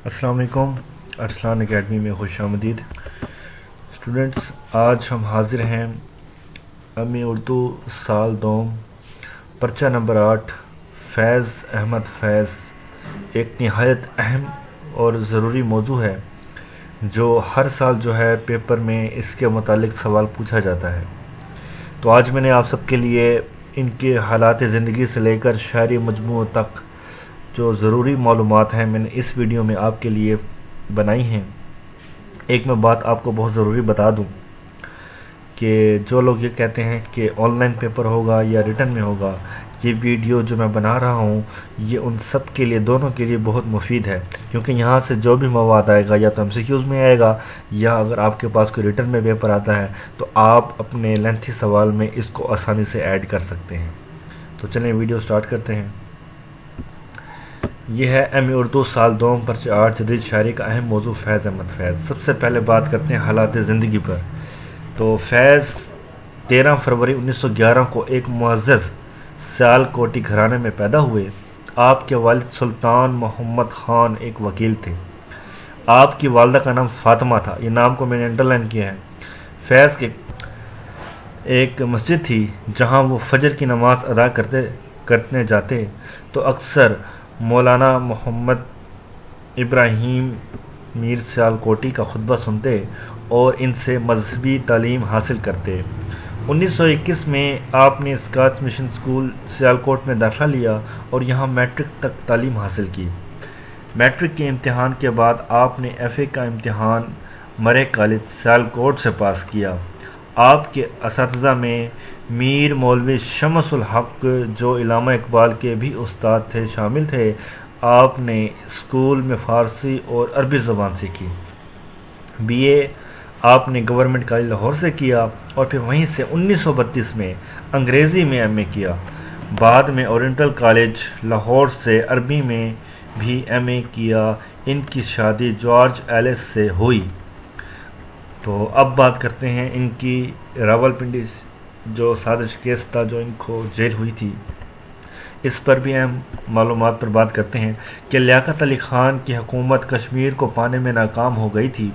السلام علیکم، ارسلان اکیڈمی میں خوش آمدید اسٹوڈنٹس۔ آج ہم حاضر ہیں امی اردو سال دوم پرچہ نمبر 8 فیض احمد فیض۔ ایک نہایت اہم اور ضروری موضوع ہے جو ہر سال جو ہے پیپر میں اس کے متعلق سوال پوچھا جاتا ہے۔ تو آج میں نے آپ سب کے لیے ان کے حالات زندگی سے لے کر شاعری مجموعوں تک جو ضروری معلومات ہیں میں نے اس ویڈیو میں آپ کے لیے بنائی ہیں۔ ایک میں بات آپ کو بہت ضروری بتا دوں کہ جو لوگ یہ کہتے ہیں کہ آن لائن پیپر ہوگا یا ریٹن میں ہوگا، یہ ویڈیو جو میں بنا رہا ہوں یہ ان سب کے لیے، دونوں کے لیے بہت مفید ہے، کیونکہ یہاں سے جو بھی مواد آئے گا یا تو MCQs میں آئے گا، یا اگر آپ کے پاس کوئی ریٹن میں پیپر آتا ہے تو آپ اپنے لینتھی سوال میں اس کو آسانی سے ایڈ کر سکتے ہیں۔ تو چلیں ویڈیو سٹارٹ کرتے ہیں۔ یہ ہے ایم اے اردو سال دوم پرچہ 8 جدید شاعری کا اہم موضوع فیض احمد فیض۔ سب سے پہلے بات کرتے ہیں حالات زندگی پر۔ تو فیض 13 فروری 1911 کو ایک معزز سیال کوٹی گھرانے میں پیدا ہوئے۔ آپ کے والد سلطان محمد خان ایک وکیل تھے۔ آپ کی والدہ کا نام فاطمہ تھا، یہ نام کو میں نے انڈرلائن کیا ہے۔ فیض کے ایک مسجد تھی جہاں وہ فجر کی نماز ادا کرنے جاتے تو اکثر مولانا محمد ابراہیم میر سیال کوٹی کا خطبہ سنتے اور ان سے مذہبی تعلیم حاصل کرتے۔ 1921 میں آپ نے اسکاچ مشن اسکول سیالکوٹ میں داخلہ لیا اور یہاں میٹرک تک تعلیم حاصل کی۔ میٹرک کے امتحان کے بعد آپ نے FA کا امتحان مرے کالج سیالکوٹ سے پاس کیا۔ آپ کے اساتذہ میں میر مولوی شمس الحق جو علامہ اقبال کے بھی استاد تھے شامل تھے۔ آپ نے اسکول میں فارسی اور عربی زبان سیکھی۔ BA آپ نے گورنمنٹ کالج لاہور سے کیا اور پھر وہیں سے 1932 میں انگریزی میں MA کیا۔ بعد میں اورینٹل کالج لاہور سے عربی میں بھی MA کیا۔ ان کی شادی جارج ایلس سے ہوئی۔ تو اب بات کرتے ہیں ان کی راولپنڈی جو سازش کیس تھا جو ان کو جیل ہوئی تھی، اس پر بھی اہم معلومات پر بات کرتے ہیں کہ لیاقت علی خان کی حکومت کشمیر کو پانے میں ناکام ہو گئی تھی،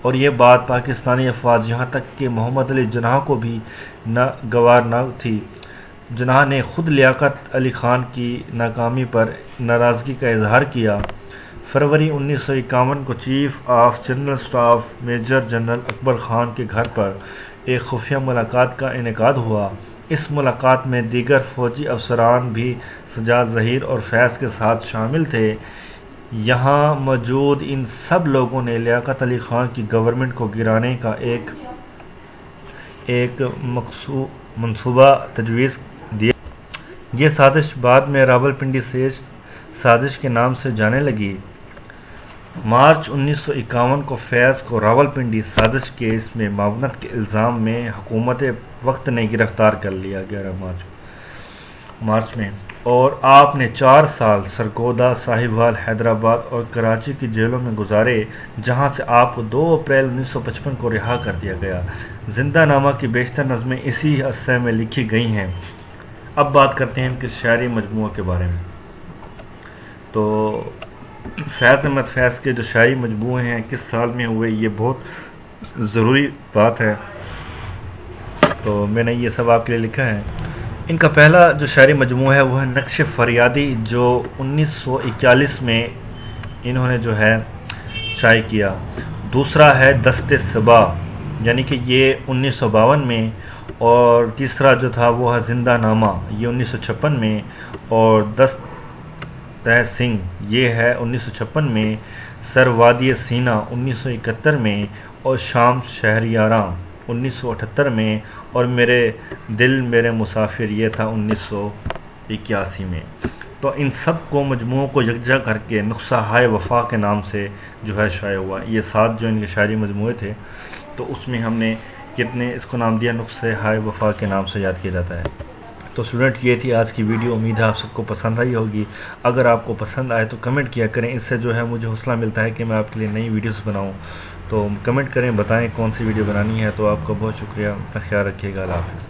اور یہ بات پاکستانی افواج یہاں تک کہ محمد علی جناح کو بھی ناگوار نہ تھی۔ جناح نے خود لیاقت علی خان کی ناکامی پر ناراضگی کا اظہار کیا۔ فروری 1951 کو chief of general staff major general Akbar Khan کے گھر پر ایک خفیہ ملاقات کا انعقاد ہوا۔ اس ملاقات میں دیگر فوجی افسران بھی سجاد ظہیر اور فیض کے ساتھ شامل تھے۔ یہاں موجود ان سب لوگوں نے لیاقت علی خان کی گورنمنٹ کو گرانے کا ایک منصوبہ تجویز دیا۔ یہ سازش بعد میں راولپنڈی سازش کے نام سے جانے لگی۔ مارچ 1951 کو فیض کو راولپنڈی سازش کیس میں معاونت کے الزام میں حکومت وقت نے گرفتار کر لیا 11 مارچ میں، اور آپ نے 4 سال سرگودا، ساہیوال، حیدرآباد اور کراچی کی جیلوں میں گزارے، جہاں سے آپ کو 2 اپریل 1955 کو رہا کر دیا گیا۔ زندہ نامہ کی بیشتر نظمیں اسی عرصے میں لکھی گئی ہیں۔ اب بات کرتے ہیں ان کے شاعری مجموعہ کے بارے میں۔ تو فیض احمد فیض کے جو شاعری مجموعے ہیں کس سال میں ہوئے، یہ بہت ضروری بات ہے، تو میں نے یہ سب آپ کے لیے لکھا ہے۔ ان کا پہلا جو شاعری مجموعہ ہے وہ ہے نقش فریادی، جو 1941 میں انہوں نے جو ہے شائع کیا۔ دوسرا ہے دست صبا، یعنی کہ یہ 1952 میں، اور تیسرا جو تھا وہ ہے زندہ نامہ، یہ 1956 میں، اور دست سنگھ یہ ہے 1956 میں، سر وادی سینہ 1971 میں، اور شام شہریاراں 1978 میں، اور میرے دل میرے مسافر یہ تھا 1981 میں۔ تو ان سب کو مجموعوں کو یکجا کر کے نسخہ ہائے وفا کے نام سے جو ہے شائع ہوا۔ یہ 7 جو ان کے شاعری مجموعے تھے، تو اس میں ہم نے کتنے اس کو نام دیا، نسخہ ہائے وفا کے نام سے یاد کیا جاتا ہے۔ تو اسٹوڈنٹ یہ تھی آج کی ویڈیو، امید ہے آپ سب کو پسند آئی ہوگی۔ اگر آپ کو پسند آئے تو کمنٹ کیا کریں، اس سے جو ہے مجھے حوصلہ ملتا ہے کہ میں آپ کے لیے نئی ویڈیوز بناؤں۔ تو کمنٹ کریں، بتائیں کون سی ویڈیو بنانی ہے۔ تو آپ کا بہت شکریہ، اپنا خیال رکھیے گا، اللہ حافظ۔